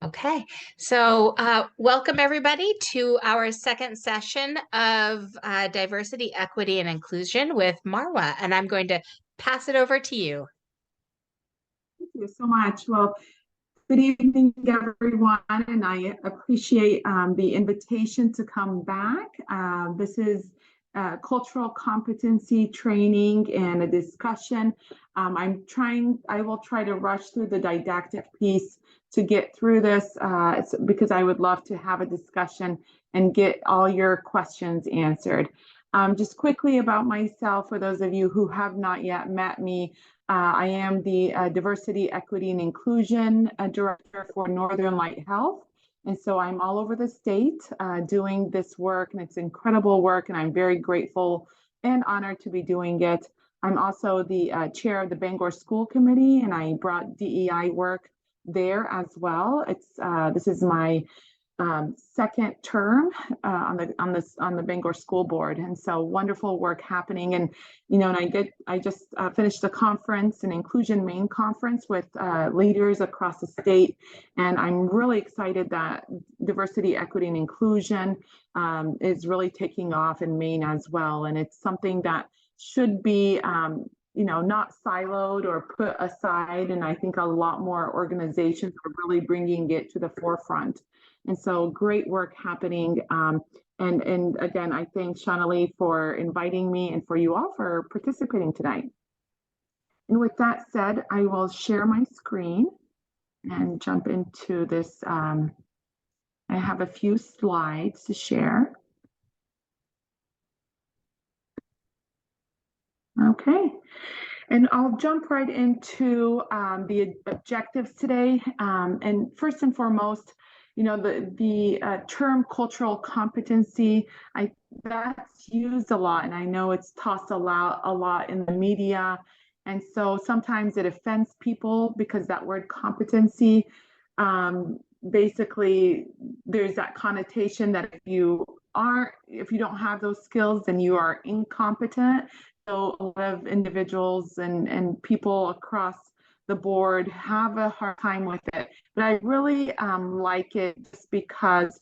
Okay, so welcome everybody to our second session of Diversity, Equity, and Inclusion with Marwa, and I'm going to pass it over to you. Thank you so much. Well, good evening, everyone, and I appreciate the invitation to come back. This is cultural competency training and a discussion. I will try to rush through the didactic piece to get through this because I would love to have a discussion and get all your questions answered. Just quickly about myself, for those of you who have not yet met me, I am the Diversity, Equity, and Inclusion Director for Northern Light Health. And so I'm all over the state doing this work, and it's incredible work, and I'm very grateful and honored to be doing it. I'm also the chair of the Bangor School Committee, and I brought DEI work there as well. This is my second term on the Bangor School Board, and so wonderful work happening. And I just finished a conference, an Inclusion Maine conference with leaders across the state, and I'm really excited that diversity, equity, and inclusion is really taking off in Maine as well. And it's something that should be not siloed or put aside. And I think a lot more organizations are really bringing it to the forefront. And so great work happening. And again, I thank Shanalee for inviting me and for you all for participating tonight. And with that said, I will share my screen and jump into this. I have a few slides to share. Okay. And I'll jump right into the objectives today. And first and foremost, the term cultural competency, that's used a lot, and I know it's tossed a lot in the media. And so sometimes it offends people because that word competency, basically there's that connotation that if you don't have those skills, then you are incompetent. So a lot of individuals and people across the board have a hard time with it. But I really like it just because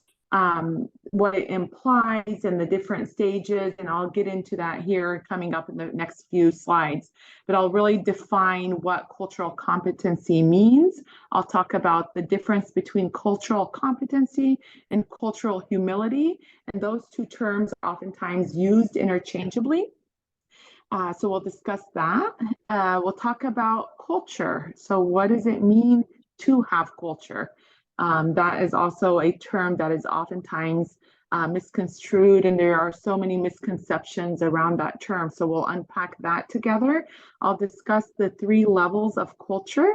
what it implies and the different stages, and I'll get into that here coming up in the next few slides. But I'll really define what cultural competency means. I'll talk about the difference between cultural competency and cultural humility. And those two terms are oftentimes used interchangeably. So we'll discuss that. We'll talk about culture. So what does it mean to have culture? That is also a term that is oftentimes misconstrued, and there are so many misconceptions around that term. So we'll unpack that together. I'll discuss the 3 levels of culture.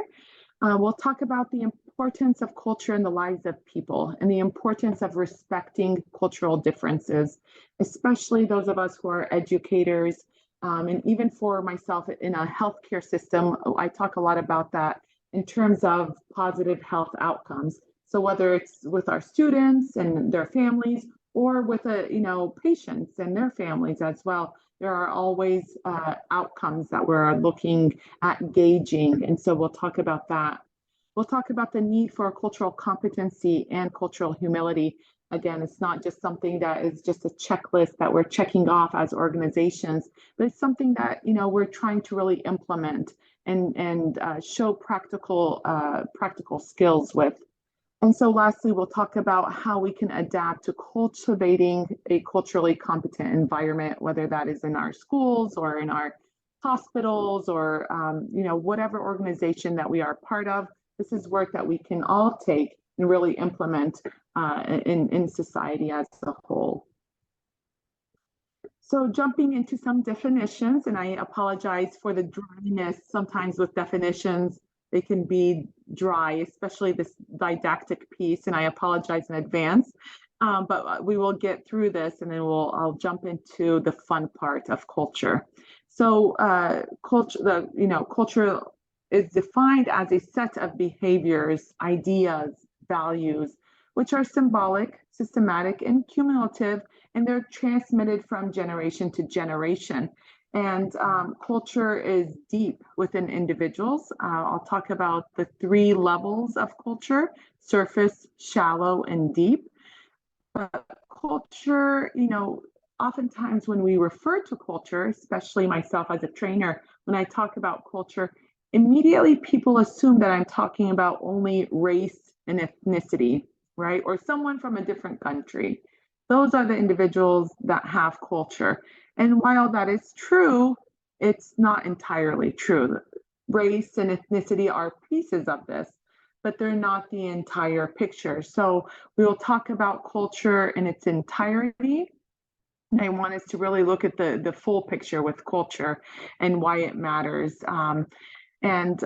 We'll talk about the importance of culture in the lives of people and the importance of respecting cultural differences, especially those of us who are educators. And even for myself in a healthcare system, I talk a lot about that in terms of positive health outcomes. So whether it's with our students and their families, or with patients and their families as well, there are always outcomes that we're looking at gauging. And so we'll talk about that. We'll talk about the need for cultural competency and cultural humility. Again, it's not just something that is just a checklist that we're checking off as organizations, but it's something that we're trying to really implement and show practical skills with. And so lastly, we'll talk about how we can adapt to cultivating a culturally competent environment, whether that is in our schools or in our hospitals or whatever organization that we are part of. This is work that we can all take and really implement in society as a whole. So jumping into some definitions, and I apologize for the dryness sometimes with definitions. They can be dry, especially this didactic piece, and I apologize in advance. But we will get through this, and then I'll jump into the fun part of culture. So culture is defined as a set of behaviors, ideas, values, which are symbolic, systematic, and cumulative, and they're transmitted from generation to generation. And culture is deep within individuals. I'll talk about the three levels of culture: surface, shallow, and deep. But culture, oftentimes when we refer to culture, especially myself as a trainer, when I talk about culture, immediately people assume that I'm talking about only race and ethnicity, right? Or someone from a different country. Those are the individuals that have culture. And while that is true, it's not entirely true. Race and ethnicity are pieces of this, but they're not the entire picture. So we will talk about culture in its entirety. And I want us to really look at the full picture with culture and why it matters. And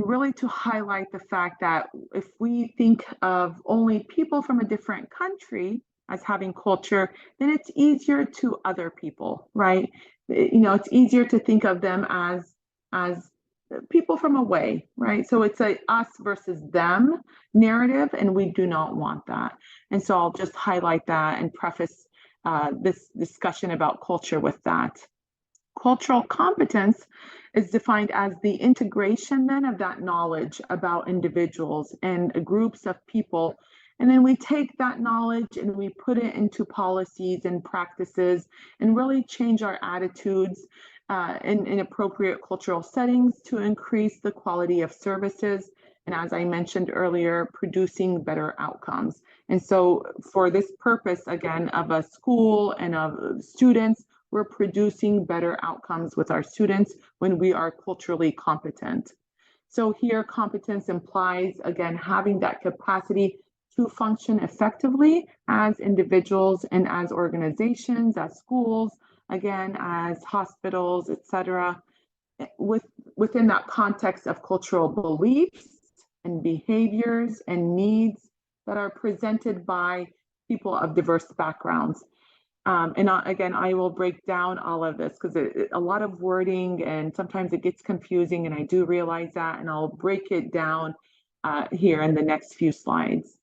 really to highlight the fact that if we think of only people from a different country as having culture, then it's easier to other people, right? It's easier to think of them as people from away, right? So it's a us versus them narrative, and we do not want that. And so I'll just highlight that and preface this discussion about culture with that. Cultural competence is defined as the integration then of that knowledge about individuals and groups of people. And then we take that knowledge and we put it into policies and practices and really change our attitudes in appropriate cultural settings to increase the quality of services. And as I mentioned earlier, producing better outcomes. And so for this purpose, again, of a school and of students, we're producing better outcomes with our students when we are culturally competent. So here, competence implies, again, having that capacity to function effectively as individuals and as organizations, as schools, again, as hospitals, etc., within that context of cultural beliefs and behaviors and needs that are presented by people of diverse backgrounds. Again, I will break down all of this because a lot of wording and sometimes it gets confusing, and I do realize that, and I'll break it down here in the next few slides.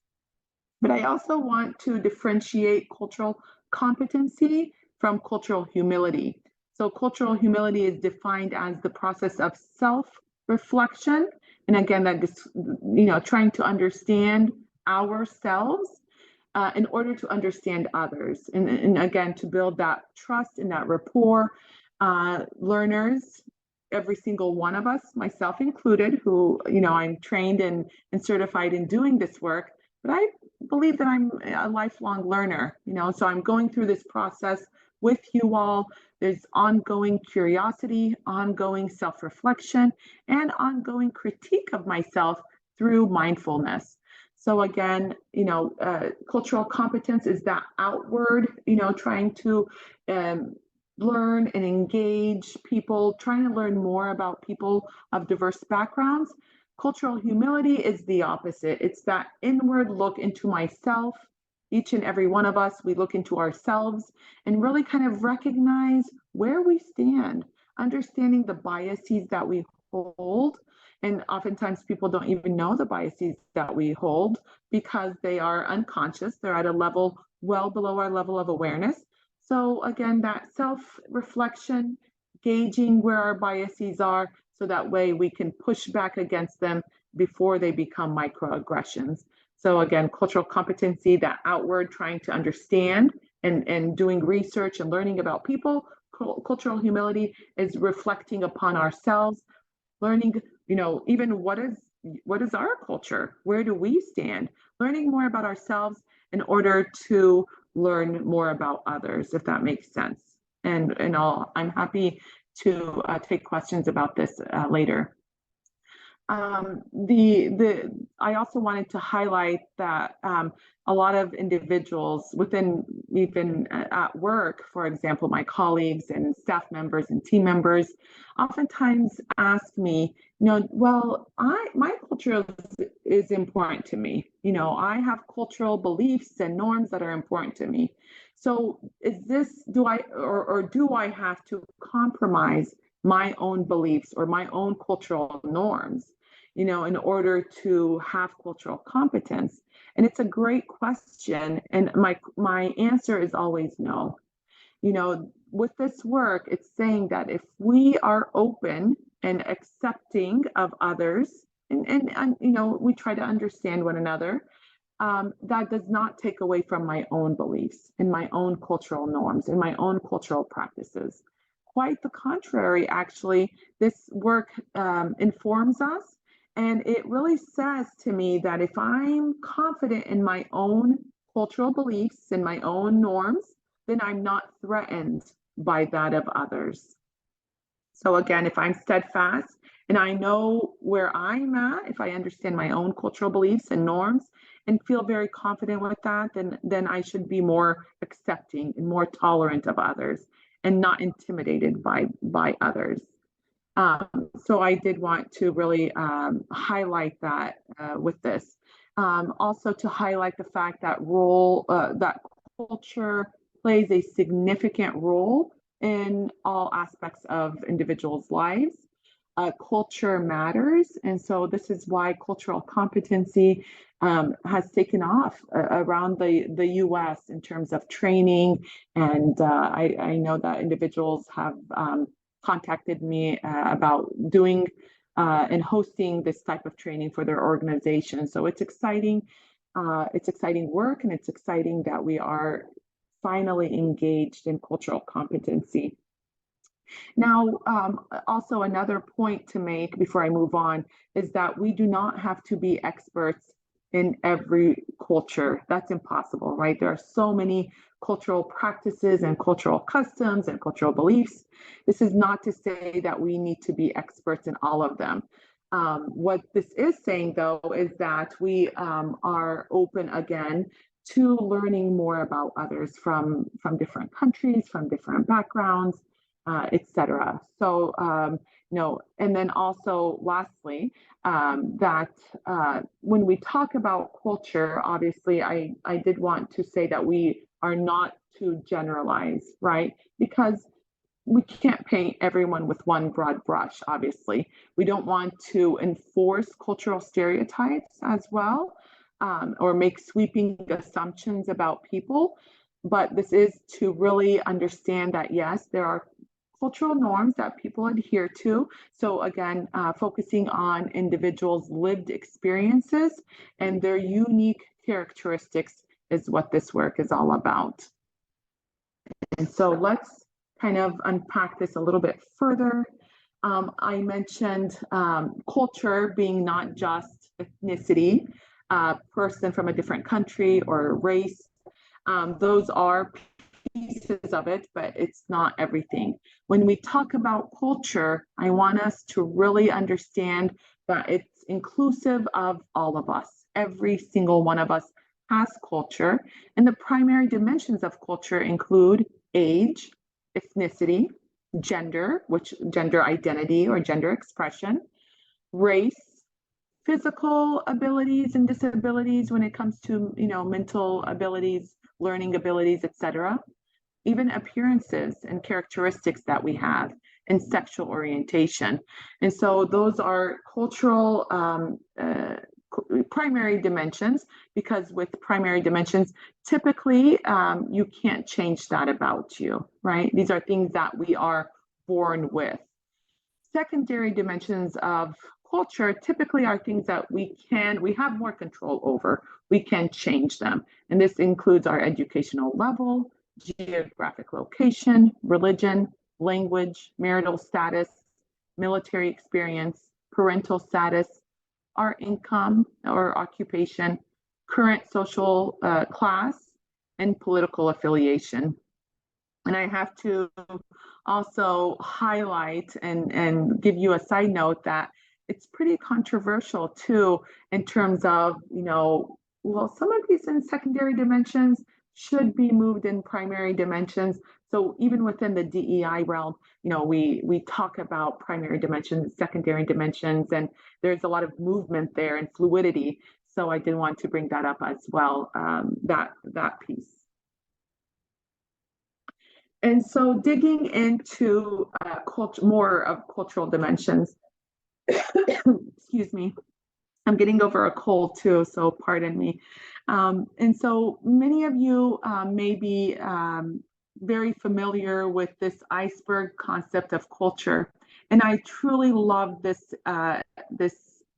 But I also want to differentiate cultural competency from cultural humility. So cultural humility is defined as the process of self-reflection. And again, that is, trying to understand ourselves in order to understand others. And again, to build that trust and that rapport. Learners, every single one of us, myself included, who, I'm trained and certified in doing this work, but I believe that I'm a lifelong learner, so I'm going through this process with you all. There's ongoing curiosity, ongoing self-reflection, and ongoing critique of myself through mindfulness. So again, cultural competence is that outward, trying to learn and engage people, trying to learn more about people of diverse backgrounds. Cultural humility is the opposite. It's that inward look into myself. Each and every one of us, we look into ourselves and really kind of recognize where we stand, understanding the biases that we hold. And oftentimes people don't even know the biases that we hold because they are unconscious. They're at a level well below our level of awareness. So again, that self-reflection, gauging where our biases are, so that way we can push back against them before they become microaggressions. So again, cultural competency, that outward trying to understand and doing research and learning about people. Cultural humility is reflecting upon ourselves, learning, even what is our culture? Where do we stand? Learning more about ourselves in order to learn more about others, if that makes sense. And I'm happy to take questions about this later. I also wanted to highlight that a lot of individuals within, even at work, for example, my colleagues and staff members and team members oftentimes ask me, well, my culture is important to me. I have cultural beliefs and norms that are important to me. So do I have to compromise my own beliefs or my own cultural norms, in order to have cultural competence? And it's a great question. And my answer is always no. with this work, it's saying that if we are open and accepting of others, and you know, we try to understand one another, that does not take away from my own beliefs and my own cultural norms and my own cultural practices. Quite the contrary, actually, this work informs us, and it really says to me that if I'm confident in my own cultural beliefs and my own norms, then I'm not threatened by that of others. So again, if I'm steadfast and I know where I'm at, if I understand my own cultural beliefs and norms and feel very confident with that, then I should be more accepting and more tolerant of others and not intimidated by others. So I did want to really highlight that with this. Also to highlight the fact that that culture plays a significant role in all aspects of individuals' lives. Culture matters, and so this is why cultural competency has taken off around the U.S. in terms of training, and I know that individuals have contacted me about doing and hosting this type of training for their organization. So it's exciting. It's exciting work, and it's exciting that we are finally engaged in cultural competency. Now, also another point to make before I move on is that we do not have to be experts in every culture. That's impossible, right? There are so many cultural practices and cultural customs and cultural beliefs. This is not to say that we need to be experts in all of them. What this is saying, though, is that we are open again to learning more about others from different countries, from different backgrounds, etc. So, and then also lastly, that when we talk about culture, obviously, I did want to say that we are not to generalize, right? Because we can't paint everyone with one broad brush, obviously. We don't want to enforce cultural stereotypes as well, or make sweeping assumptions about people. But this is to really understand that, yes, there are cultural norms that people adhere to. So again, focusing on individuals' lived experiences and their unique characteristics is what this work is all about. And so let's kind of unpack this a little bit further. I mentioned culture being not just ethnicity, person from a different country or race. Those are pieces of it, but it's not everything. When we talk about culture, I want us to really understand that it's inclusive of all of us. Every single one of us has culture, and the primary dimensions of culture include age, ethnicity, gender, which gender identity or gender expression, race, physical abilities and disabilities when it comes to, mental abilities, learning abilities, etc., even appearances and characteristics that we have, and sexual orientation. And so those are cultural primary dimensions, because with primary dimensions, typically you can't change that about you, right? These are things that we are born with. Secondary dimensions of culture typically are things that we have more control over. We can change them. And this includes our educational level, geographic location, religion, language, marital status, military experience, parental status, our income or occupation, current social class, and political affiliation. And I have to also highlight and give you a side note that it's pretty controversial too, in terms of, some of these in secondary dimensions should be moved in primary dimensions. So even within the DEI realm, we talk about primary dimensions, secondary dimensions, and there's a lot of movement there and fluidity. So I did want to bring that up as well, that piece. And so digging into more of cultural dimensions, excuse me, I'm getting over a cold too, so pardon me. And so many of you may be very familiar with this iceberg concept of culture. And I truly love this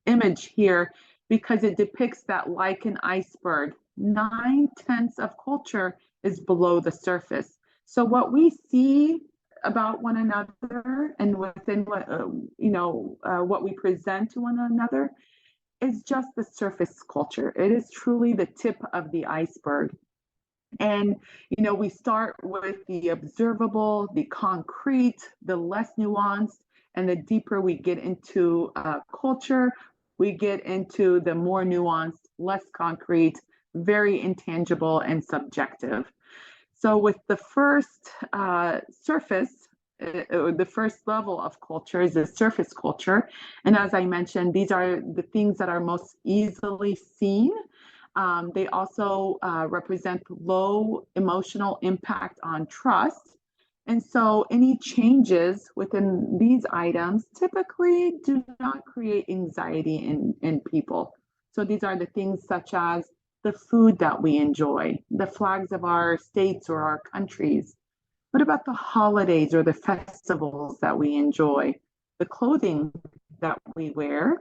image here because it depicts that like an iceberg, 9/10 of culture is below the surface. So what we see about one another and within what what we present to one another is just the surface culture. It is truly the tip of the iceberg. And, we start with the observable, the concrete, the less nuanced, and the deeper we get into culture, we get into the more nuanced, less concrete, very intangible and subjective. So with the first surface, the first level of culture is the surface culture. And as I mentioned, these are the things that are most easily seen. They also represent low emotional impact on trust. And so any changes within these items typically do not create anxiety in people. So these are the things such as the food that we enjoy, the flags of our states or our countries. What about the holidays or the festivals that we enjoy, the clothing that we wear,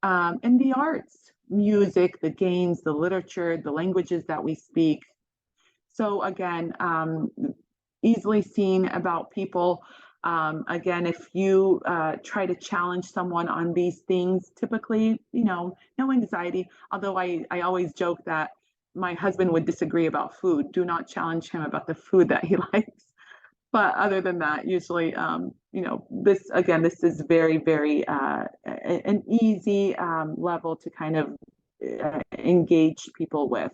and the arts, music, the games, the literature, the languages that we speak? So again, easily seen about people. Again, if you try to challenge someone on these things, typically, no anxiety. Although I always joke that my husband would disagree about food. Do not challenge him about the food that he likes. But other than that, usually, this is very, very an easy level to kind of engage people with.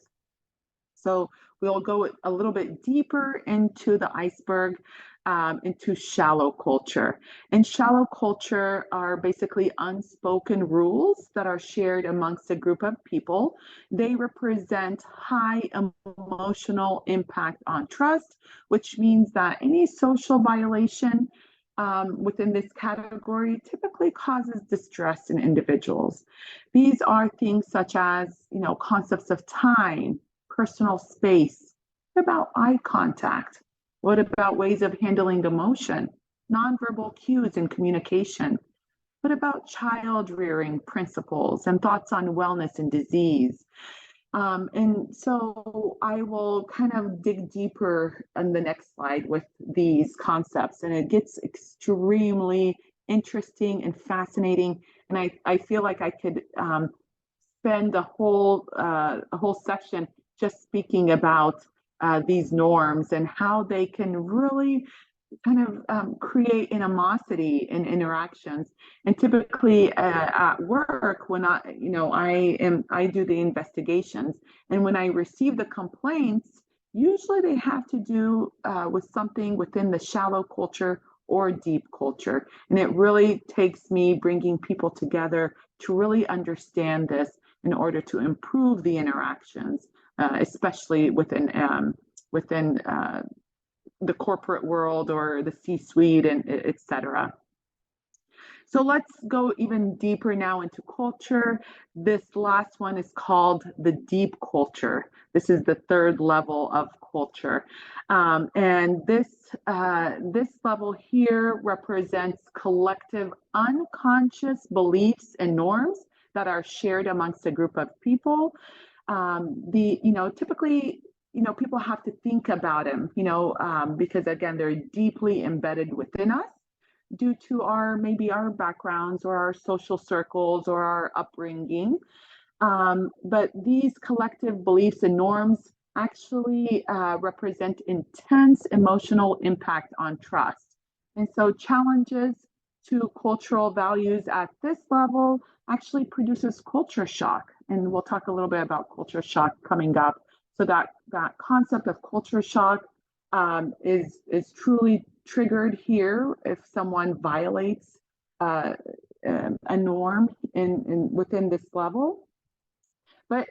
So we'll go a little bit deeper into the iceberg, into shallow culture. And shallow culture are basically unspoken rules that are shared amongst a group of people. They represent high emotional impact on trust, which means that any social violation within this category typically causes distress in individuals. These are things such as, concepts of time, personal space. What about eye contact? What about ways of handling emotion, nonverbal cues in communication? What about child rearing principles and thoughts on wellness and disease? And so I will kind of dig deeper on the next slide with these concepts, and it gets extremely interesting and fascinating. And I feel like I could spend a whole section just speaking about these norms and how they can really kind of create animosity in interactions. And typically at work, when I do the investigations, and when I receive the complaints, usually they have to do with something within the shallow culture or deep culture. And it really takes me bringing people together to really understand this in order to improve the interactions, especially within the corporate world or the C-suite, and et cetera. So let's go even deeper now into culture. This last one is called the deep culture. This is the third level of culture. And this level here represents collective unconscious beliefs and norms that are shared amongst a group of people. Typically, people have to think about them, because again, they're deeply embedded within us due to maybe our backgrounds or our social circles or our upbringing. But these collective beliefs and norms actually represent intense emotional impact on trust. And so challenges to cultural values at this level actually produces culture shock. And we'll talk a little bit about culture shock coming up. So that concept of culture shock is truly triggered here if someone violates a norm within this level. But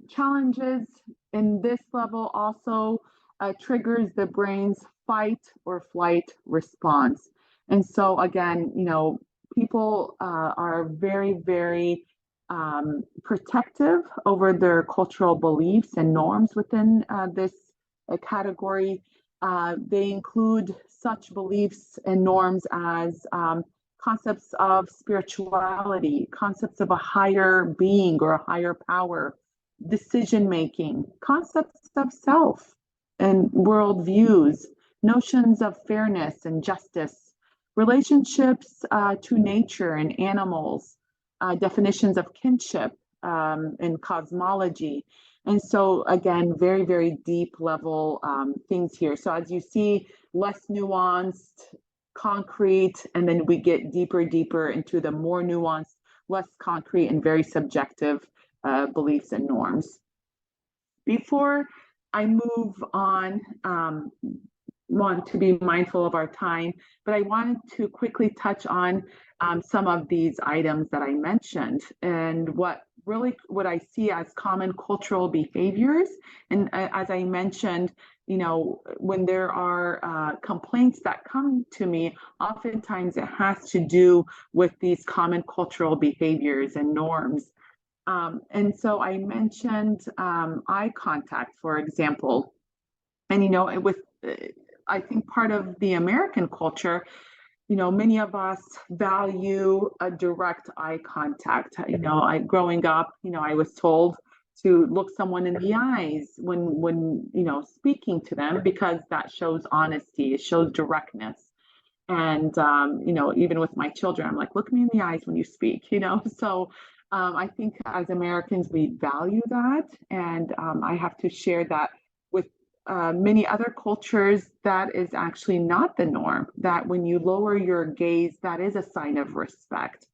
challenges in this level also triggers the brain's fight or flight response. And so again, people are very, very protective over their cultural beliefs and norms within this category. They include such beliefs and norms as concepts of spirituality, concepts of a higher being or a higher power, decision making, concepts of self and worldviews, notions of fairness and justice, relationships to nature and animals, definitions of kinship and cosmology. And so, again, very, very deep level things here. So, as you see, less nuanced, concrete, and then we get deeper, deeper into the more nuanced, less concrete, and very subjective beliefs and norms. Before I move on, want to be mindful of our time, but I wanted to quickly touch on some of these items that I mentioned and what I see as common cultural behaviors. And as I mentioned, when there are complaints that come to me, oftentimes it has to do with these common cultural behaviors and norms. And so I mentioned eye contact, for example. And, I think part of the American culture, many of us value a direct eye contact. Growing up, I was told to look someone in the eyes when speaking to them, because that shows honesty, it shows directness. And even with my children, I'm like, look me in the eyes when you speak. So I think as Americans, we value that, and I have to share that with many other cultures. That is actually not the norm, that when you lower your gaze, that is a sign of respect.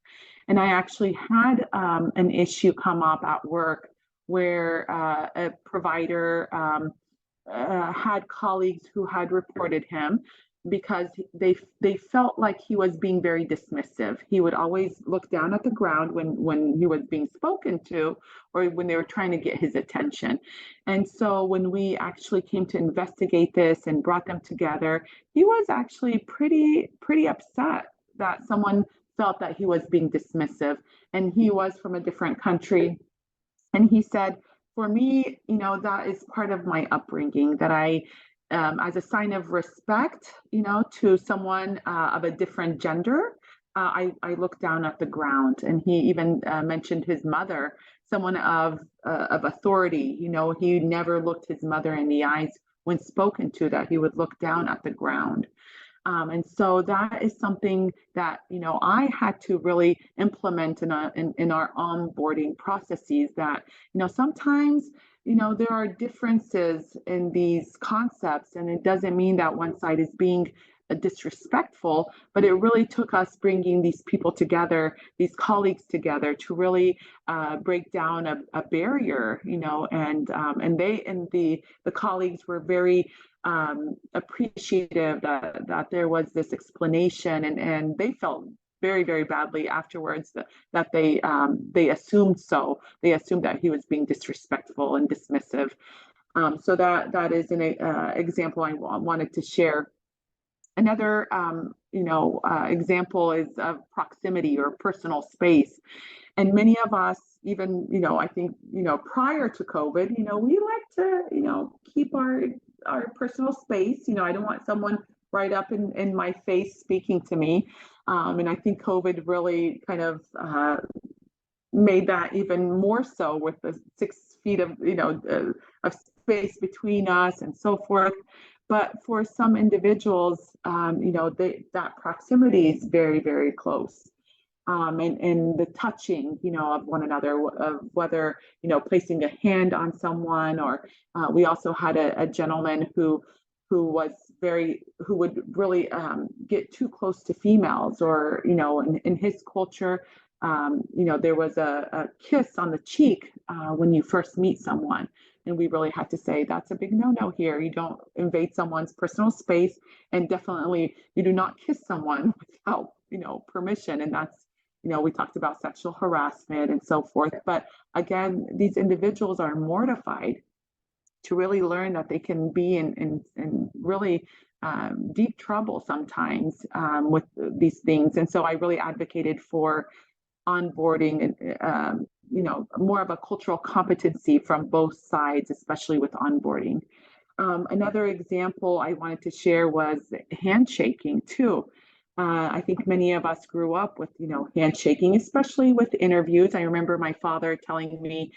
And I actually had an issue come up at work where a provider had colleagues who had reported him because they felt like he was being very dismissive. He would always look down at the ground when he was being spoken to, or when they were trying to get his attention. And so when we actually came to investigate this and brought them together, he was actually pretty upset that someone felt that he was being dismissive, and he was from a different country. And he said, for me, that is part of my upbringing, that I as a sign of respect, to someone of a different gender, I look down at the ground. And he even mentioned his mother, someone of authority. He never looked his mother in the eyes when spoken to, that he would look down at the ground. And so that is something that, I had to really implement in our onboarding processes, that, sometimes, there are differences in these concepts, and it doesn't mean that one side is being disrespectful, but it really took us bringing these people together, these colleagues together, to really break down a barrier, and the colleagues were very appreciative that there was this explanation, and they felt very, very badly afterwards that they assumed that he was being disrespectful and dismissive. So that is an example I wanted to share. Another example is of proximity or personal space. And many of us, even, I think, prior to COVID, we like to, keep our personal space. I don't want someone right up in my face speaking to me. And I think COVID really kind of made that even more so, with the 6 feet of, of space between us and so forth. But for some individuals, that proximity is very, very close. And the touching, of one another, of whether, placing a hand on someone, or we also had a gentleman who would really get too close to females, or, in his culture, there was a kiss on the cheek when you first meet someone. And we really had to say, that's a big no-no here. You don't invade someone's personal space, and definitely you do not kiss someone without, permission. And that's, we talked about sexual harassment and so forth. But again, these individuals are mortified to really learn that they can be in really deep trouble sometimes with these things. And so I really advocated for onboarding and more of a cultural competency from both sides, especially with onboarding. Another example I wanted to share was handshaking too. I think many of us grew up with, handshaking, especially with interviews. I remember my father telling me,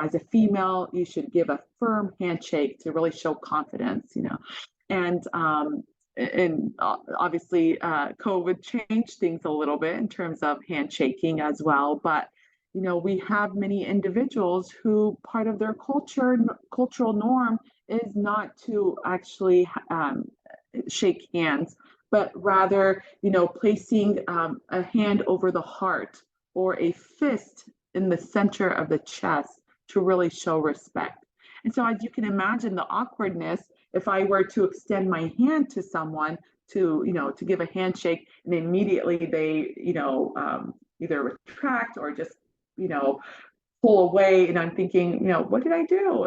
as a female, you should give a firm handshake to really show confidence. And obviously, COVID changed things a little bit in terms of handshaking as well. But we have many individuals who part of their cultural norm is not to actually shake hands, but rather, placing a hand over the heart or a fist in the center of the chest to really show respect. And so, as you can imagine, the awkwardness if I were to extend my hand to someone to give a handshake, and immediately they, either retract or just, you know, pull away, and I'm thinking, what did I do?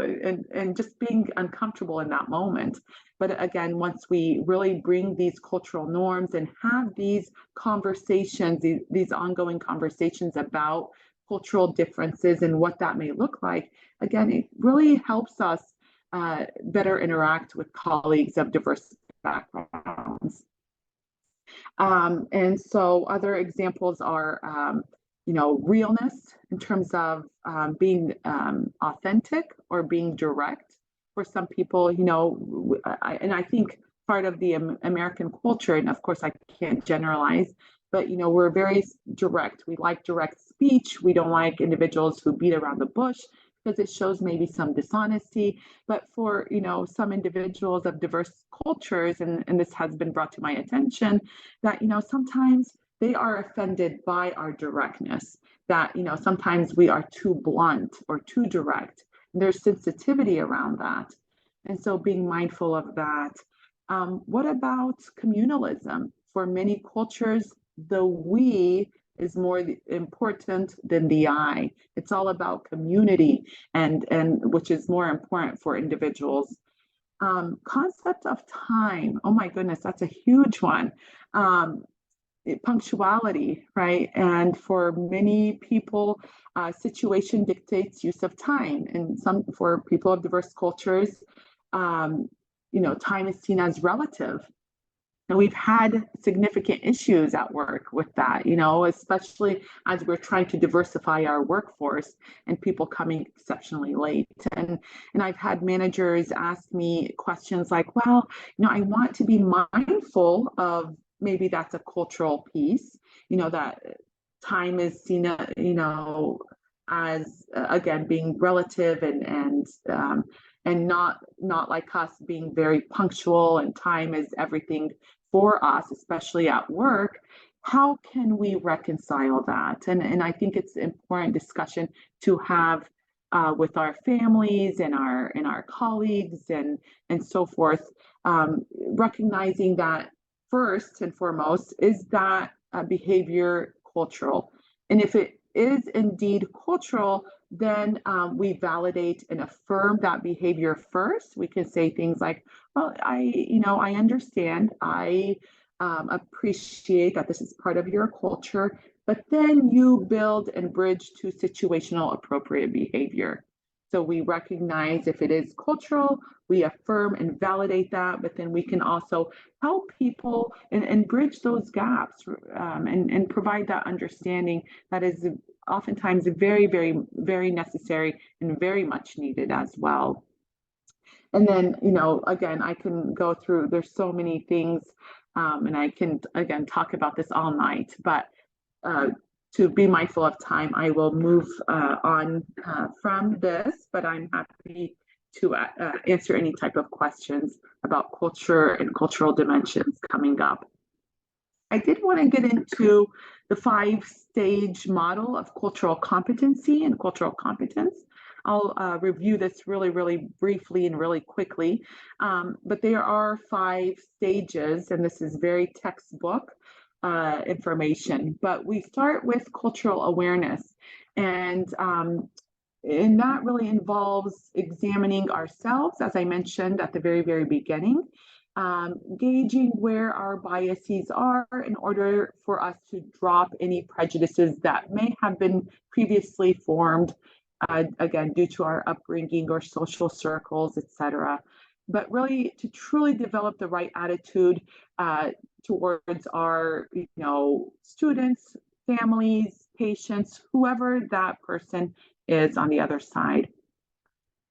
And just being uncomfortable in that moment. But again, once we really bring these cultural norms and have these conversations, these ongoing conversations about cultural differences and what that may look like, again, it really helps us better interact with colleagues of diverse backgrounds. And so other examples are, realness in terms of being authentic or being direct. For some people, I think part of the American culture, and of course I can't generalize, but we're very direct. We like direct speech. We don't like individuals who beat around the bush because it shows maybe some dishonesty. But for some individuals of diverse cultures, and this has been brought to my attention, that sometimes they are offended by our directness, that sometimes we are too blunt or too direct. There's sensitivity around that. And so being mindful of that. What about communalism? For many cultures, the we is more important than the I. It's all about community, and which is more important for individuals. Concept of time. Oh my goodness, that's a huge one. Punctuality, right? And for many people, situation dictates use of time. And for people of diverse cultures, time is seen as relative. And we've had significant issues at work with that, especially as we're trying to diversify our workforce and people coming exceptionally late. And I've had managers ask me questions like, well, I want to be mindful of, maybe that's a cultural piece, that time is seen, as again being relative and not like us being very punctual, and time is everything for us, especially at work. How can we reconcile that? And I think it's an important discussion to have with our families and our colleagues and so forth, recognizing that first and foremost is that behavior cultural, and if it is indeed cultural, then we validate and affirm that behavior first. We can say things like, well, I understand, I appreciate that this is part of your culture, but then you build and bridge to situational appropriate behavior. So we recognize if it is cultural, we affirm and validate that, but then we can also help people and bridge those gaps, and provide that understanding that is oftentimes very, very, very necessary and very much needed as well. And then, again, I can go through, there's so many things, and I can, again, talk about this all night, but to be mindful of time, I will move on from this, but I'm happy to answer any type of questions about culture and cultural dimensions coming up. I did want to get into the 5-stage model of cultural competency and cultural competence. I'll review this really, really briefly and really quickly, but there are 5 stages, and this is very textbook information. But we start with cultural awareness, and that really involves examining ourselves, as I mentioned at the very, very beginning, gauging where our biases are in order for us to drop any prejudices that may have been previously formed, again, due to our upbringing or social circles, etc. but really to truly develop the right attitude towards our, students, families, patients, whoever that person is on the other side.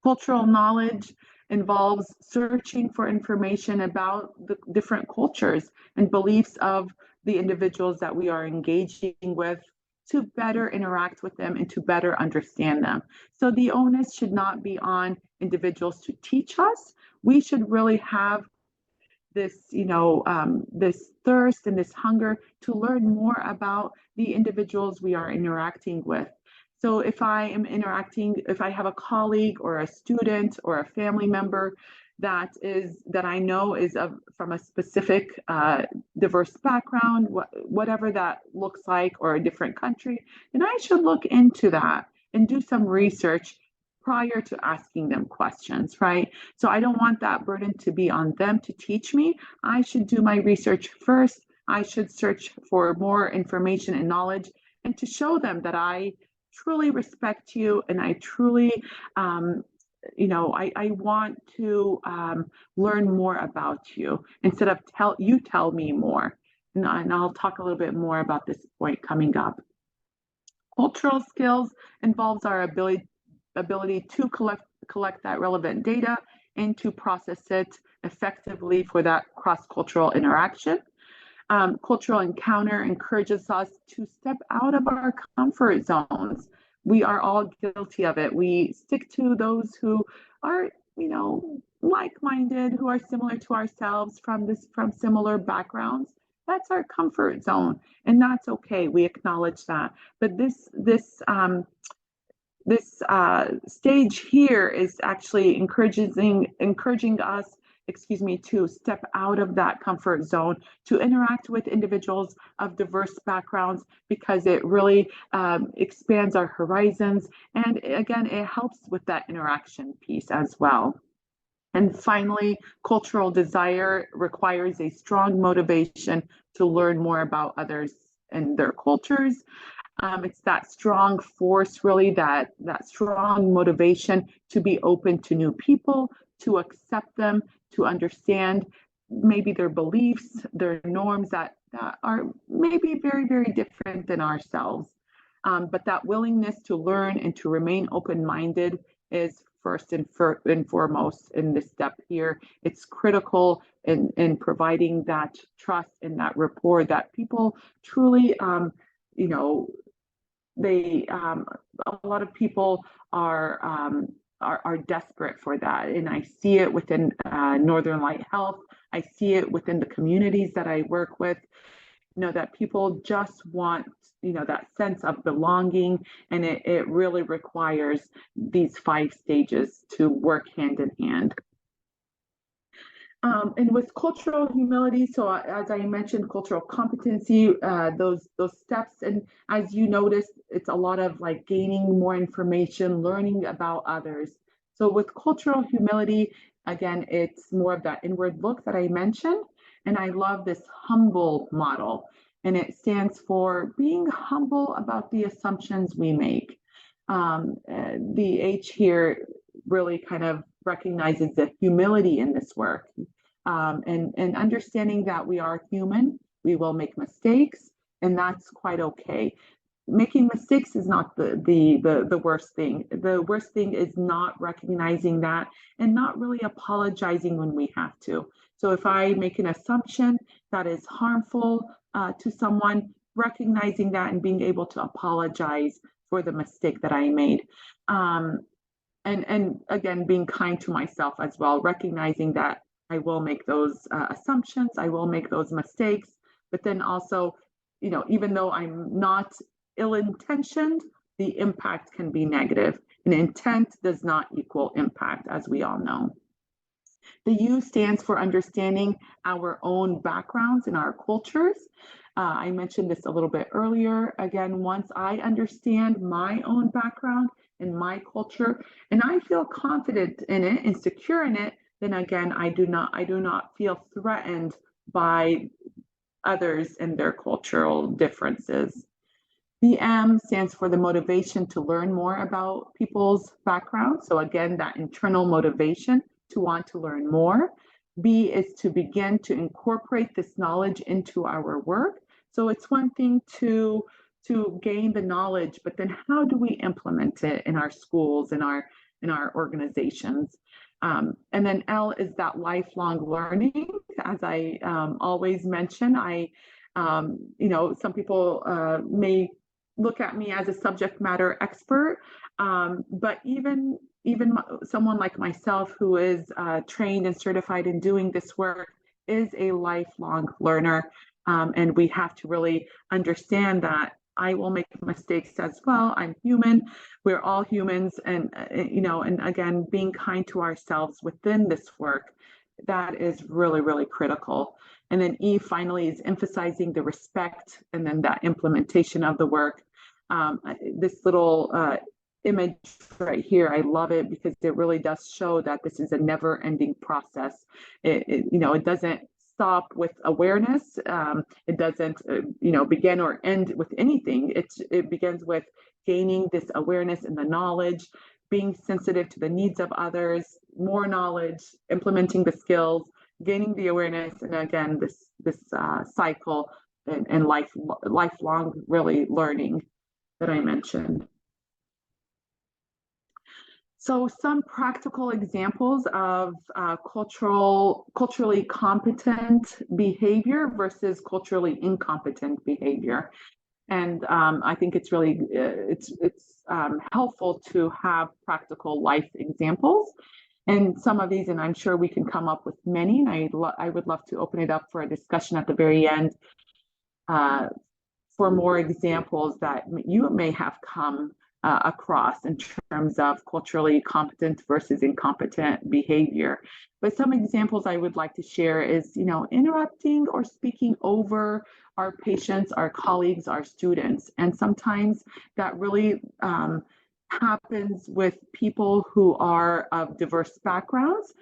Cultural knowledge involves searching for information about the different cultures and beliefs of the individuals that we are engaging with to better interact with them and to better understand them. So the onus should not be on individuals to teach us. We should really have this, this thirst and this hunger to learn more about the individuals we are interacting with. So if I am interacting, if I have a colleague or a student or a family member that I know is from a specific diverse background, whatever that looks like, or a different country, then I should look into that and do some research prior to asking them questions, right? So I don't want that burden to be on them to teach me. I should do my research first. I should search for more information and knowledge and to show them that I truly respect you and I truly, I want to learn more about you instead of tell me more. And I'll talk a little bit more about this point coming up. Cultural skills involves our ability to collect that relevant data and to process it effectively for that cross-cultural interaction. Cultural encounter encourages us to step out of our comfort zones. We are all guilty of it. We stick to those who are, like-minded, who are similar to ourselves from similar backgrounds. That's our comfort zone, and that's okay. We acknowledge that. But this stage here is actually encouraging us, to step out of that comfort zone, to interact with individuals of diverse backgrounds, because it really expands our horizons. And again, it helps with that interaction piece as well. And finally, cultural desire requires a strong motivation to learn more about others and their cultures. It's that strong force, really, that strong motivation to be open to new people, to accept them, to understand maybe their beliefs, their norms that are maybe very, very different than ourselves. But that willingness to learn and to remain open-minded is first and foremost in this step here. It's critical in providing that trust and that rapport that people truly, they a lot of people are desperate for that, and I see it within Northern Light Health. I see it within the communities that I work with. That people just want that sense of belonging, and it really requires these 5 stages to work hand in hand. And with cultural humility, so as I mentioned, cultural competency, those steps, and as you noticed, it's a lot of like gaining more information, learning about others. So with cultural humility, again, it's more of that inward look that I mentioned, and I love this humble model, and it stands for being humble about the assumptions we make. The H here really kind of recognizes the humility in this work, and understanding that we are human, we will make mistakes, and that's quite okay. Making mistakes is not the worst thing. The worst thing is not recognizing that and not really apologizing when we have to. So if I make an assumption that is harmful to someone, recognizing that and being able to apologize for the mistake that I made. And again, being kind to myself as well, recognizing that I will make those assumptions, I will make those mistakes, but then also, even though I'm not ill-intentioned, the impact can be negative. And intent does not equal impact, as we all know. The U stands for understanding our own backgrounds and our cultures. I mentioned this a little bit earlier. Again, once I understand my own background and my culture, and I feel confident in it and secure in it, then again, I do not feel threatened by others and their cultural differences. The M stands for the motivation to learn more about people's background. So again, that internal motivation to want to learn more. B is to begin to incorporate this knowledge into our work. So it's one thing to gain the knowledge, but then how do we implement it in our schools, in our organizations? And then L is that lifelong learning. As I always mention, some people may look at me as a subject matter expert, but even someone like myself who is trained and certified in doing this work is a lifelong learner. And we have to really understand that I will make mistakes as well. I'm human. We're all humans. And, and again, being kind to ourselves within this work, that is really, really critical. And then E finally is emphasizing the respect and then that implementation of the work. This little image right here, I love it because it really does show that this is a never-ending process. It doesn't stop with awareness. It doesn't, begin or end with anything. It begins with gaining this awareness and the knowledge, being sensitive to the needs of others, more knowledge, implementing the skills, gaining the awareness, and again, this cycle and lifelong really learning that I mentioned. So some practical examples of culturally competent behavior versus culturally incompetent behavior. And I think it's really, it's helpful to have practical life examples. And some of these, and I'm sure we can come up with many, and I would love to open it up for a discussion at the very end for more examples that you may have come across in terms of culturally competent versus incompetent behavior. But some examples I would like to share is, interrupting or speaking over our patients, our colleagues, our students. And sometimes that really happens with people who are of diverse backgrounds.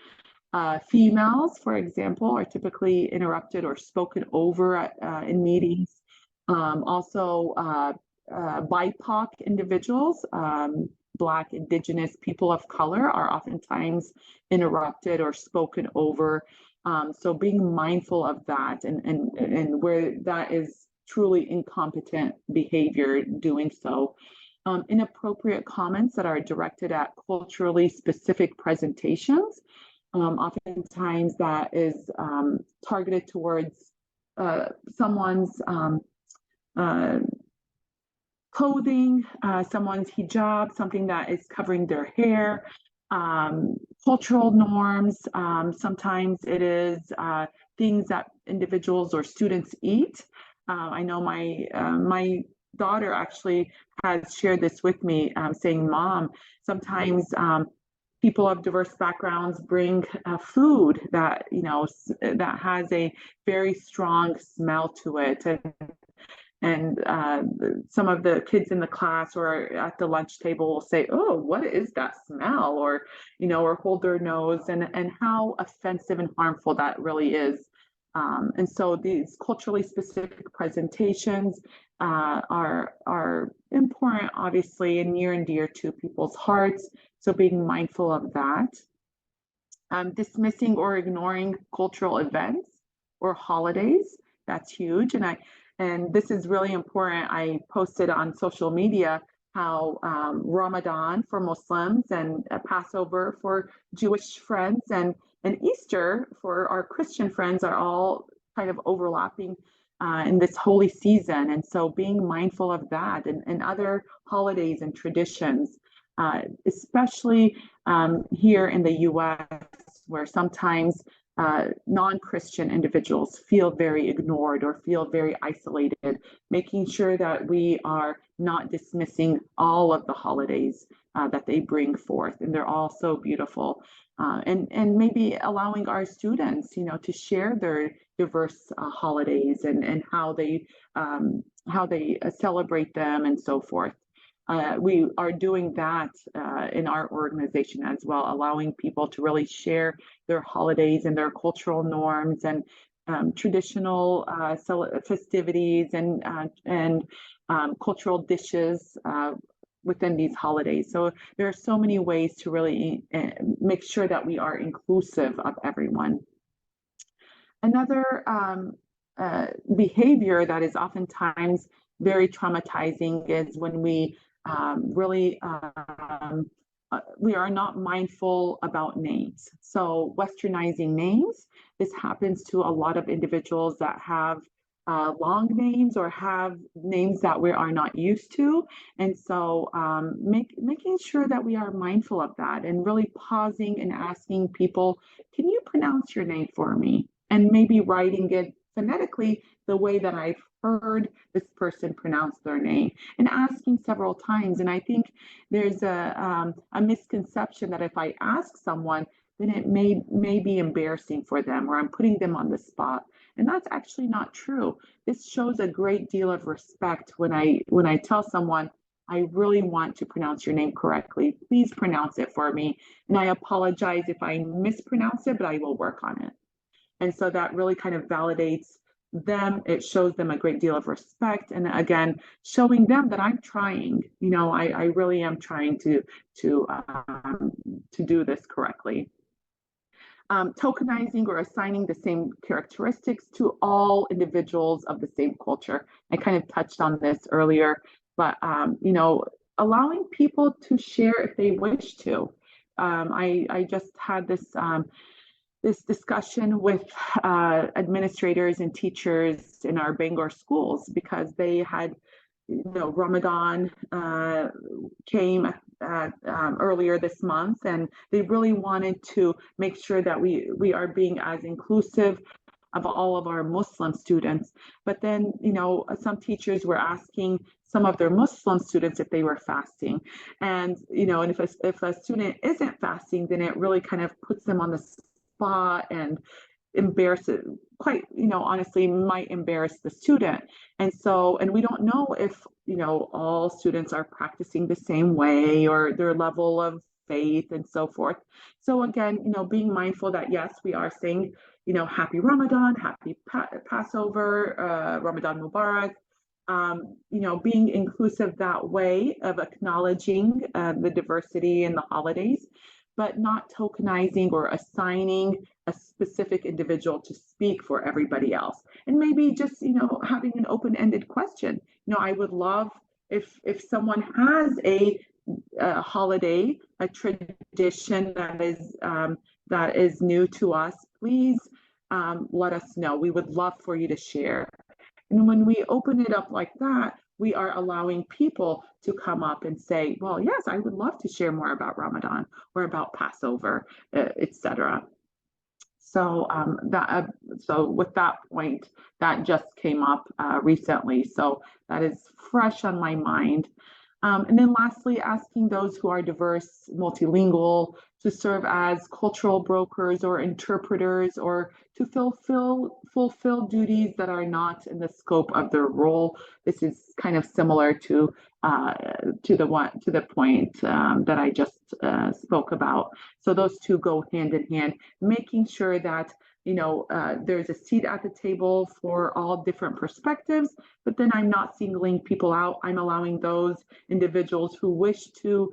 Females, for example, are typically interrupted or spoken over in meetings. Also, BIPOC individuals, Black, Indigenous, people of color are oftentimes interrupted or spoken over. So being mindful of that and where that is truly incompetent behavior, doing so. Inappropriate comments that are directed at culturally specific presentations. Oftentimes that is targeted towards someone's clothing, someone's hijab, something that is covering their hair, cultural norms. Sometimes it is things that individuals or students eat. I know my daughter actually has shared this with me, saying, "Mom, sometimes people of diverse backgrounds bring food that that has a very strong smell to it." And some of the kids in the class or at the lunch table will say, "Oh, what is that smell?" Or, or hold their nose, and how offensive and harmful that really is. And so these culturally specific presentations are important, obviously, and near and dear to people's hearts. So being mindful of that. Dismissing or ignoring cultural events or holidays, that's huge. And this is really important. I posted on social media how Ramadan for Muslims and Passover for Jewish friends and Easter for our Christian friends are all kind of overlapping in this holy season. And so being mindful of that and other holidays and traditions, especially here in the US, where sometimes non-Christian individuals feel very ignored or feel very isolated, making sure that we are not dismissing all of the holidays that they bring forth, and they're all so beautiful. And maybe allowing our students, to share their diverse holidays and how they celebrate them and so forth. We are doing that in our organization as well, allowing people to really share their holidays and their cultural norms and traditional festivities and cultural dishes within these holidays. So there are so many ways to really make sure that we are inclusive of everyone. Another behavior that is oftentimes very traumatizing is when we we are not mindful about names. So westernizing names, this happens to a lot of individuals that have long names or have names that we are not used to. And so making sure that we are mindful of that and really pausing and asking people, can you pronounce your name for me? And maybe writing it phonetically the way that I've heard this person pronounce their name, and asking several times. And I think there's a misconception that if I ask someone, then it may be embarrassing for them, or I'm putting them on the spot. And that's actually not true. This shows a great deal of respect when I tell someone, I really want to pronounce your name correctly. Please pronounce it for me. And I apologize if I mispronounce it, but I will work on it. And so that really kind of validates them. It shows them a great deal of respect. And again, showing them that I'm trying, I really am trying to do this correctly. Tokenizing or assigning the same characteristics to all individuals of the same culture. I kind of touched on this earlier, but allowing people to share if they wish to. I just had this discussion with administrators and teachers in our Bangor schools, because they had, Ramadan came earlier this month, and they really wanted to make sure that we are being as inclusive of all of our Muslim students. But then, some teachers were asking some of their Muslim students if they were fasting. And, and if a student isn't fasting, then it really kind of puts them on the spot and embarrasses, quite, honestly, might embarrass the student. And we don't know if, all students are practicing the same way, or their level of faith and so forth. So again, being mindful that yes, we are saying, happy Ramadan, happy Passover, Ramadan Mubarak, being inclusive that way of acknowledging the diversity in the holidays, but not tokenizing or assigning a specific individual to speak for everybody else. And maybe just, having an open-ended question. I would love if someone has a holiday, a tradition that is new to us, please let us know. We would love for you to share. And when we open it up like that, we are allowing people to come up and say, well, yes, I would love to share more about Ramadan or about Passover, etc. So so with that point, that just came up recently. So that is fresh on my mind. And then lastly, asking those who are diverse, multilingual, to serve as cultural brokers or interpreters, or to fulfill duties that are not in the scope of their role. This is kind of similar to the point that I just spoke about. So those two go hand in hand, making sure that there's a seat at the table for all different perspectives, but then I'm not singling people out. I'm allowing those individuals who wish to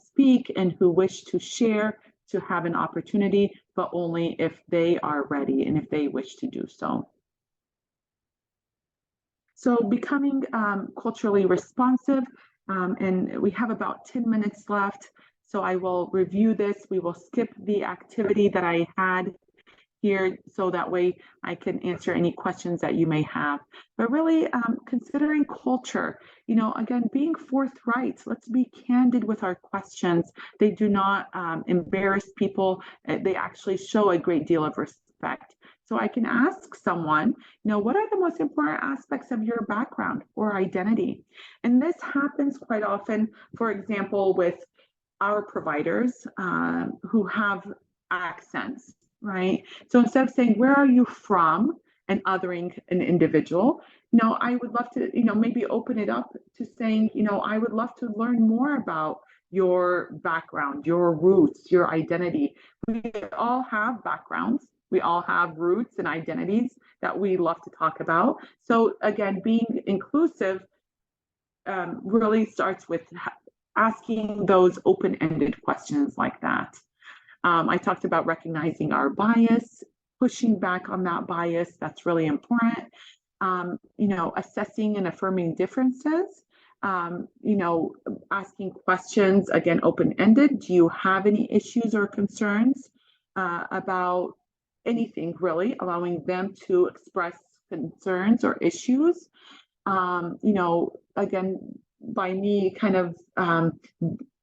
speak and who wish to share to have an opportunity, but only if they are ready and if they wish to do so. So becoming culturally responsive, and we have about 10 minutes left. So I will review this. We will skip the activity that I had here, so that way I can answer any questions that you may have. But really considering culture, again, being forthright, let's be candid with our questions. They do not embarrass people. They actually show a great deal of respect. So I can ask someone, what are the most important aspects of your background or identity? And this happens quite often, for example, with our providers who have accents, right? So instead of saying, where are you from, and othering an individual, I would love to, maybe open it up to saying, I would love to learn more about your background, your roots, your identity. We all have backgrounds. We all have roots and identities that we love to talk about. So again, being inclusive really starts with asking those open-ended questions like that. I talked about recognizing our bias, pushing back on that bias. That's really important. Assessing and affirming differences. Asking questions, again, open-ended. Do you have any issues or concerns about anything, really? Allowing them to express concerns or issues. Again, by me kind of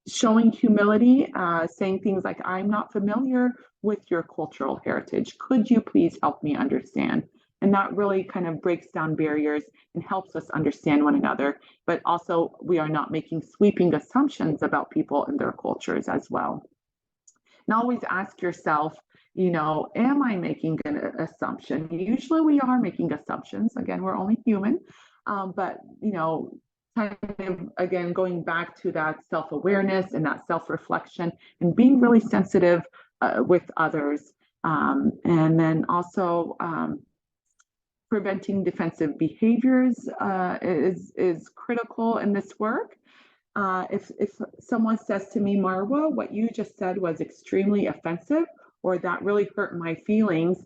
showing humility, saying things like, I'm not familiar with your cultural heritage. Could you please help me understand? And that really kind of breaks down barriers and helps us understand one another. But also, we are not making sweeping assumptions about people and their cultures as well. And always ask yourself, am I making an assumption? Usually we are making assumptions. Again, we're only human. But, kind of, again, going back to that self-awareness and that self-reflection and being really sensitive with others. And then also preventing defensive behaviors is critical in this work. If someone says to me, Marwa, what you just said was extremely offensive, or that really hurt my feelings,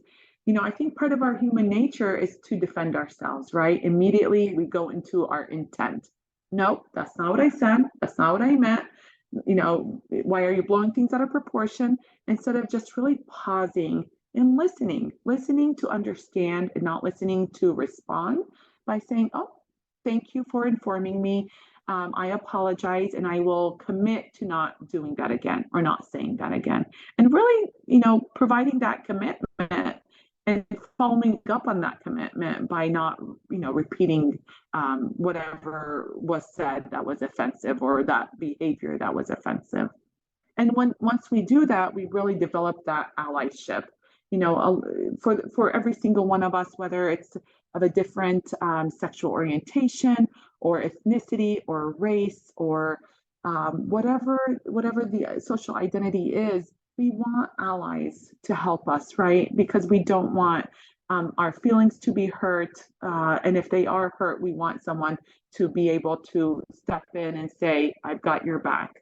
I think part of our human nature is to defend ourselves, right? Immediately we go into our intent. Nope, that's not what I said. That's not what I meant. Why are you blowing things out of proportion? Instead of just really pausing and listening to understand and not listening to respond by saying, oh, thank you for informing me. I apologize, and I will commit to not doing that again or not saying that again. And really, providing that commitment and following up on that commitment by not, repeating whatever was said that was offensive or that behavior that was offensive. And once we do that, we really develop that allyship. For every single one of us, whether it's of a different sexual orientation or ethnicity or race or whatever the social identity is, we want allies to help us, right? Because we don't want our feelings to be hurt. And if they are hurt, we want someone to be able to step in and say, I've got your back.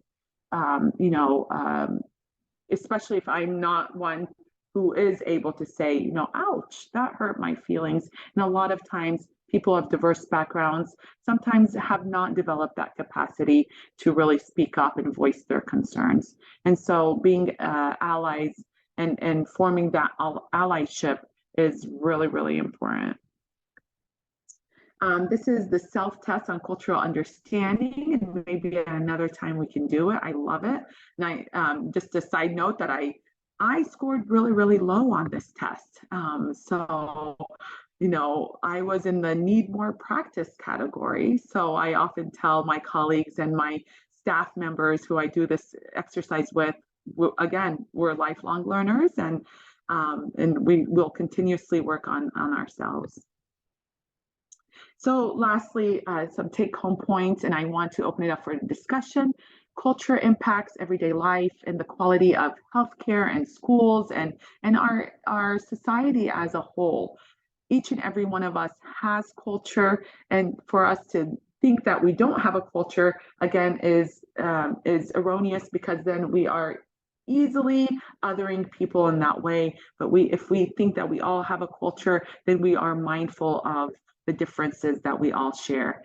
Especially if I'm not one who is able to say, ouch, that hurt my feelings. And a lot of times people of diverse backgrounds sometimes have not developed that capacity to really speak up and voice their concerns. And so being allies and forming that allyship is really, really important. This is the self-test on cultural understanding, and maybe at another time we can do it. I love it. And just a side note that I scored really, really low on this test. So, I was in the need more practice category. So I often tell my colleagues and my staff members who I do this exercise with, again, we're lifelong learners, and we will continuously work on ourselves. So lastly, some take-home points, and I want to open it up for discussion. Culture impacts everyday life and the quality of healthcare and schools and our society as a whole. Each and every one of us has culture, and for us to think that we don't have a culture, again, is erroneous, because then we are easily othering people in that way. But if we think that we all have a culture, then we are mindful of the differences that we all share.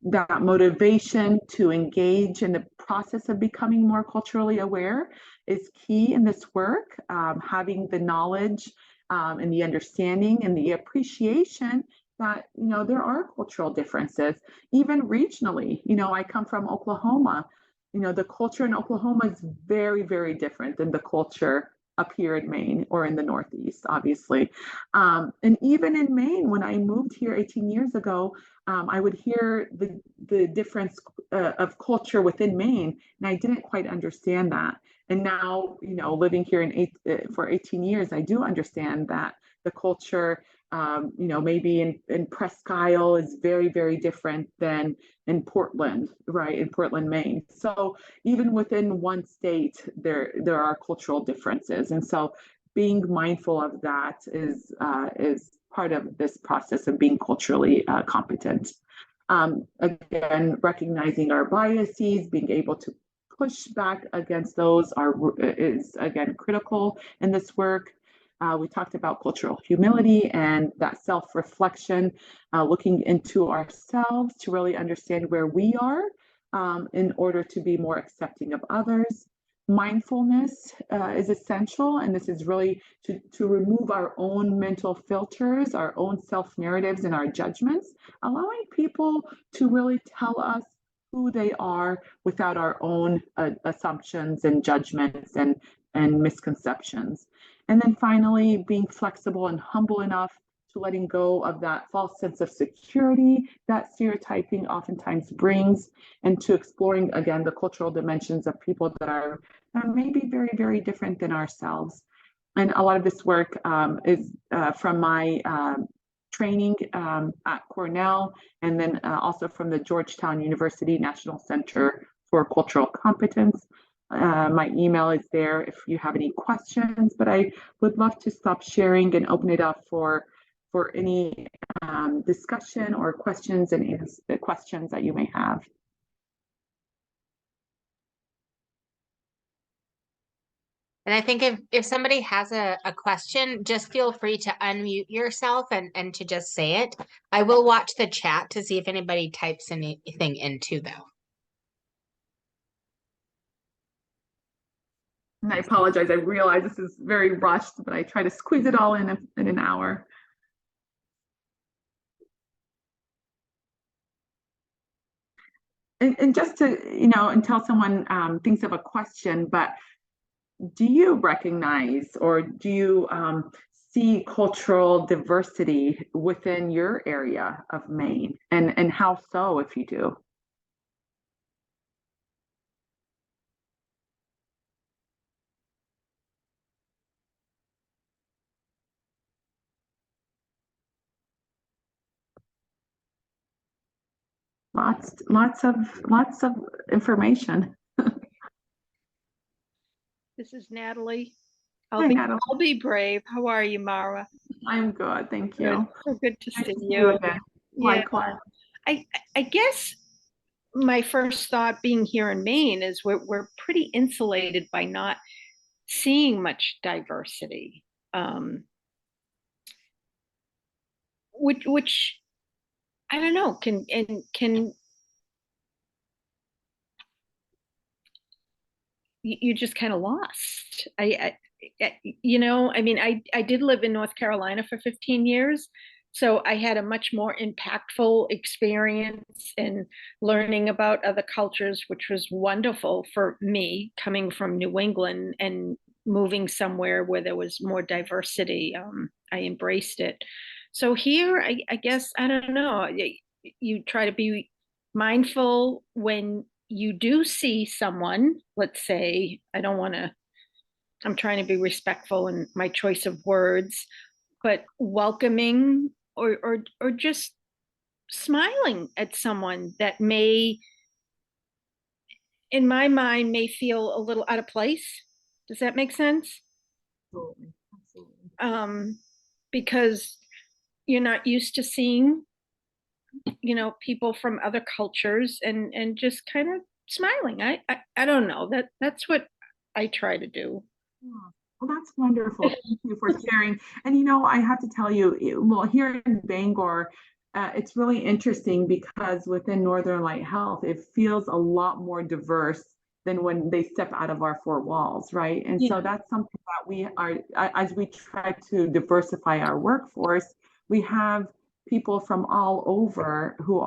That motivation to engage in the process of becoming more culturally aware is key in this work. Having the knowledge and the understanding and the appreciation that, there are cultural differences, even regionally. I come from Oklahoma. The culture in Oklahoma is very, very different than the culture up here in Maine or in the Northeast, obviously. And even in Maine, when I moved here 18 years ago, I would hear the difference of culture within Maine, and I didn't quite understand that. And now, living here for 18 years, I do understand that the culture, maybe in Presque Isle is very, very different than in Portland, right? In Portland, Maine. So even within one state, there are cultural differences. And so being mindful of that is part of this process of being culturally competent. Again, recognizing our biases, being able to push back against those is again critical in this work. We talked about cultural humility and that self-reflection, looking into ourselves to really understand where we are in order to be more accepting of others. Mindfulness is essential, and this is really to remove our own mental filters, our own self-narratives and our judgments, allowing people to really tell us who they are without our own assumptions and judgments and misconceptions. And then finally, being flexible and humble enough to letting go of that false sense of security that stereotyping oftentimes brings, and to exploring again the cultural dimensions of people that are maybe very, very different than ourselves. And a lot of this work is from my training at Cornell, and then also from the Georgetown University National Center for Cultural Competence. My email is there if you have any questions, but I would love to stop sharing and open it up for any discussion or questions and questions that you may have. And I think if somebody has a question, just feel free to unmute yourself and to just say it. I will watch the chat to see if anybody types anything into though. And I apologize. I realize this is very rushed, but I try to squeeze it all in an hour. And just to, until someone thinks of a question, but do you recognize or do you see cultural diversity within your area of Maine? And how so, if you do? Lots of information. This is Natalie. Hi, Natalie. I'll be brave. How are you, Mara? I'm good, thank you. So good to Nice see to you. again. Yeah. Likewise. I guess my first thought being here in Maine is we're pretty insulated by not seeing much diversity. Which I don't know, can you just kind of lost. I mean, I did live in North Carolina for 15 years. So I had a much more impactful experience in learning about other cultures, which was wonderful for me coming from New England and moving somewhere where there was more diversity. I embraced it. So here, I guess, I don't know, you try to be mindful when you do see someone, let's say, I'm trying to be respectful in my choice of words, but welcoming or just smiling at someone that may, in my mind, may feel a little out of place. Does that make sense? Absolutely. Because you're not used to seeing, people from other cultures and just kind of smiling. I don't know, that's what I try to do. Well, that's wonderful. Thank you for sharing. And I have to tell you, well, here in Bangor, it's really interesting because within Northern Light Health, it feels a lot more diverse than when they step out of our four walls, right? And so that's something that we are, as we try to diversify our workforce, we have people from all over who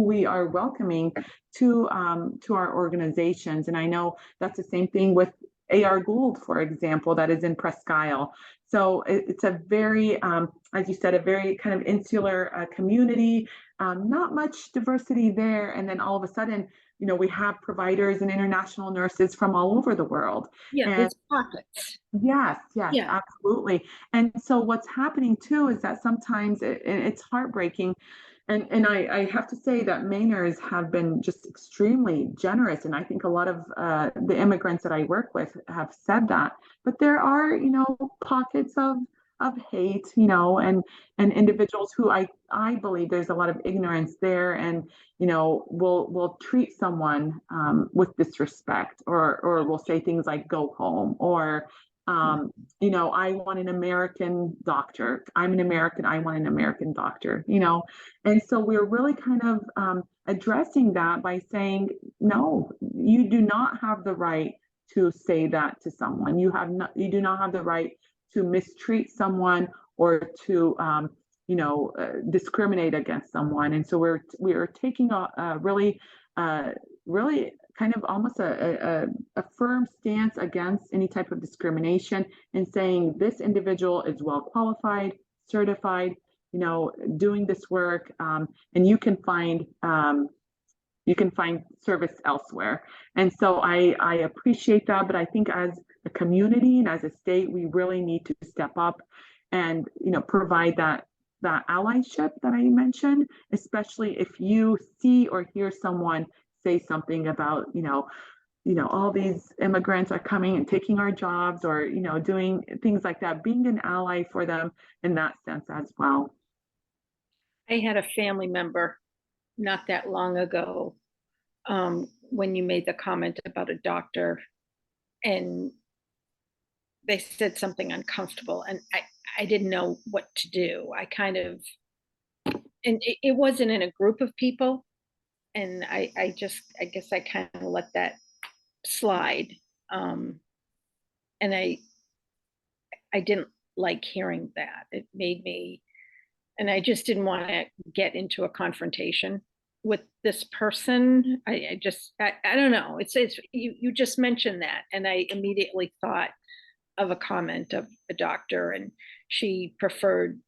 we are welcoming to our organizations. And I know that's the same thing with A.R. Gould, for example, that is in Presque Isle. So it's a very, as you said, a very kind of insular community, not much diversity there. And then all of a sudden, we have providers and international nurses from all over the world. Yeah, and there's pockets. Yes, Yeah. absolutely. And so what's happening too is that sometimes it's heartbreaking. And I have to say that Mainers have been just extremely generous. And I think a lot of the immigrants that I work with have said that. But there are, pockets of hate, and individuals who I believe there's a lot of ignorance there, and will treat someone with disrespect, or will say things like "go home," or I want an American doctor. I'm an American. I want an American doctor. And so we're really kind of addressing that by saying, no, you do not have the right to say that to someone. You do not have the right to mistreat someone, or to discriminate against someone. And so we are taking a really really kind of almost a firm stance against any type of discrimination, and saying this individual is well qualified, certified, doing this work, and you can find service elsewhere. And so I appreciate that, but I think as a community and as a state, we really need to step up and provide that allyship that I mentioned, especially if you see or hear someone say something about all these immigrants are coming and taking our jobs, or doing things like that, being an ally for them in that sense as well. I had a family member not that long ago, when you made the comment about a doctor, and they said something uncomfortable, and I didn't know what to do. I kind of, and it wasn't in a group of people, and I guess I kind of let that slide. And I didn't like hearing that. It made me, and I just didn't want to get into a confrontation with this person. I don't know. It's you just mentioned that, and I immediately thought of a comment of a doctor, and she preferred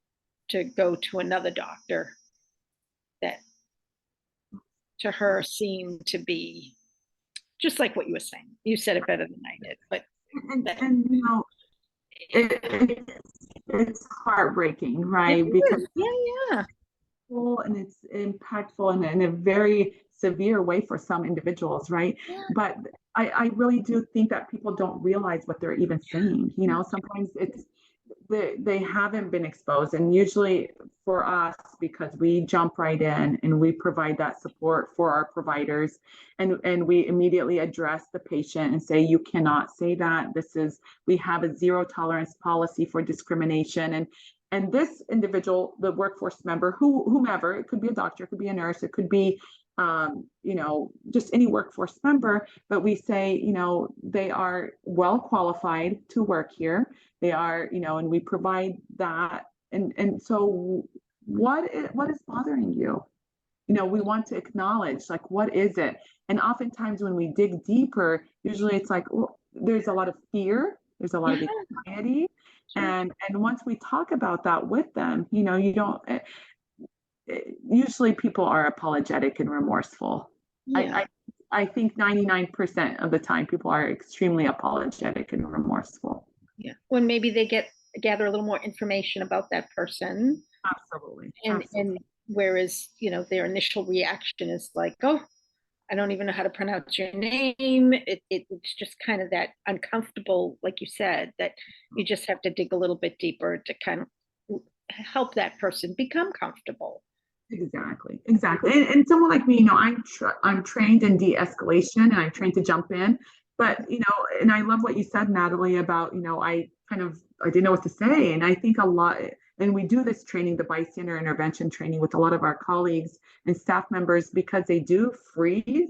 to go to another doctor that to her seemed to be just like what you were saying. You said it better than I did, but it's heartbreaking, right? Because yeah, and it's impactful in a very severe way for some individuals, right? yeah. But I really do think that people don't realize what they're even saying. Sometimes they haven't been exposed, and usually for us, because we jump right in and we provide that support for our providers, and we immediately address the patient and say, you cannot say that. We have a zero tolerance policy for discrimination, and this individual, the workforce member, whomever, it could be a doctor, it could be a nurse, it could be just any workforce member, but we say, they are well qualified to work here. They are, and we provide that. And so what is bothering you? We want to acknowledge, like, what is it? And oftentimes when we dig deeper, usually it's like, well, there's a lot of fear, there's a lot of anxiety. And once we talk about that with them, you don't, usually people are apologetic and remorseful. Yeah. I think 99% of the time people are extremely apologetic and remorseful. Yeah. When maybe they gather a little more information about that person. Absolutely. And whereas, their initial reaction is like, oh, I don't even know how to pronounce your name. It's just kind of that uncomfortable, like you said, that you just have to dig a little bit deeper to kind of help that person become comfortable. Exactly. And someone like me, I'm trained in de-escalation, and I'm trained to jump in. But and I love what you said, Natalie, about I didn't know what to say, and I think a lot. And we do this training, the bystander intervention training, with a lot of our colleagues and staff members, because they do freeze,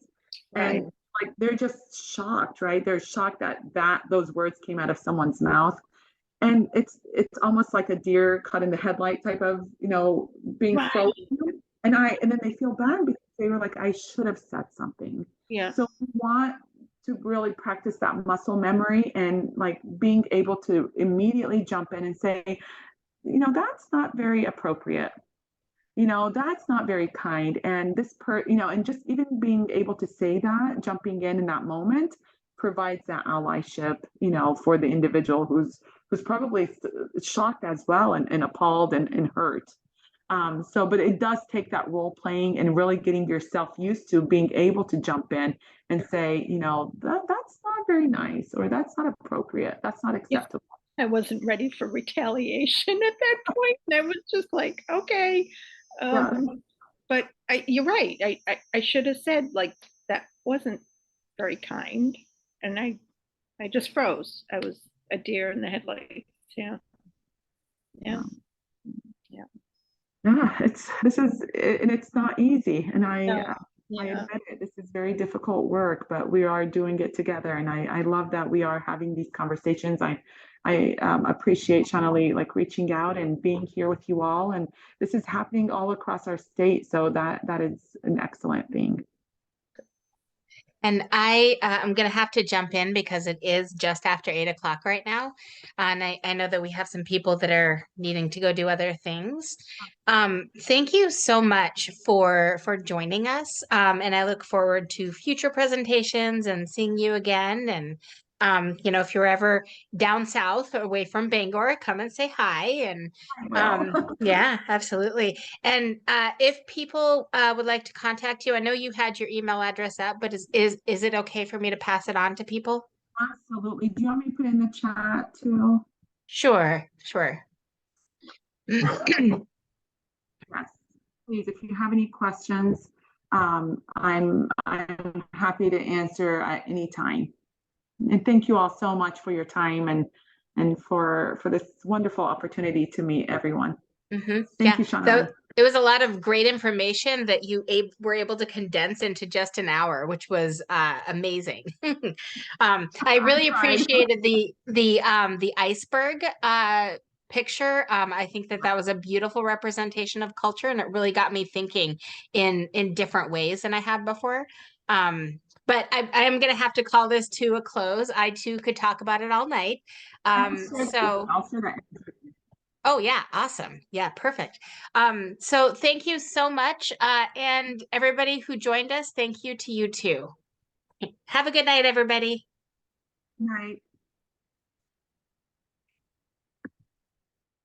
Right. and like they're just shocked, right? They're shocked that those words came out of someone's mouth. And it's almost like a deer caught in the headlight type of, being Right. frozen. And then they feel bad because they were like, I should have said something. Yeah. So we want to really practice that muscle memory, and like being able to immediately jump in and say, that's not very appropriate. That's not very kind. And and just even being able to say that, jumping in that moment, provides that allyship, for the individual who's probably shocked as well, and appalled and hurt. But it does take that role playing and really getting yourself used to being able to jump in and say, that's not very nice, or that's not appropriate, that's not acceptable. I wasn't ready for retaliation at that point. And I was just like, okay. But you're right. I should have said, like, that wasn't very kind. And I just froze. I was a deer in the headlights. Yeah. Yeah. Yeah, and it's not easy. And I No. I Yeah. admit it, this is very difficult work, but we are doing it together. And I love that we are having these conversations. I appreciate Shanalee like reaching out and being here with you all. And this is happening all across our state. So that is an excellent thing. And I'm going to have to jump in because it is just after 8 o'clock right now. And I know that we have some people that are needing to go do other things. Thank you so much for joining us. And I look forward to future presentations and seeing you again. And if you're ever down south or away from Bangor, come and say hi. And Well, yeah, absolutely. And if people would like to contact you, I know you had your email address up, but is it okay for me to pass it on to people? absolutely. Do you want me to put in the chat too? Sure, sure. Yes, please, if you have any questions, I'm happy to answer at any time. And thank you all so much for your time and for this wonderful opportunity to meet everyone. Thank you, So Shanalee. it was a lot of great information that you were able to condense into just an hour, which was amazing. I really appreciated the iceberg picture. I think that was a beautiful representation of culture, and it really got me thinking in different ways than I had before. But I'm going to have to call this to a close. I too could talk about it all night. I'll share that. Oh yeah, awesome. Yeah, perfect. So thank you so much. And everybody who joined us, thank you to you too. Have a good night, everybody. Night.